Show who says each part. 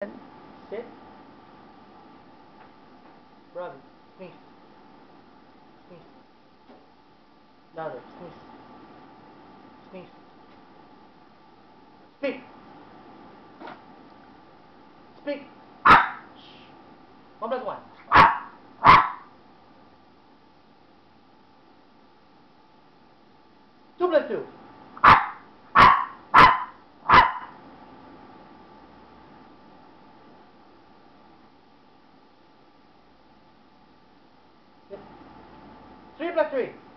Speaker 1: Sit. Brother, sneeze. Sneeze. Louder, sneeze. Sneeze. Speak. Speak. Shh. 1+1. 2+2. Yep. 3+3.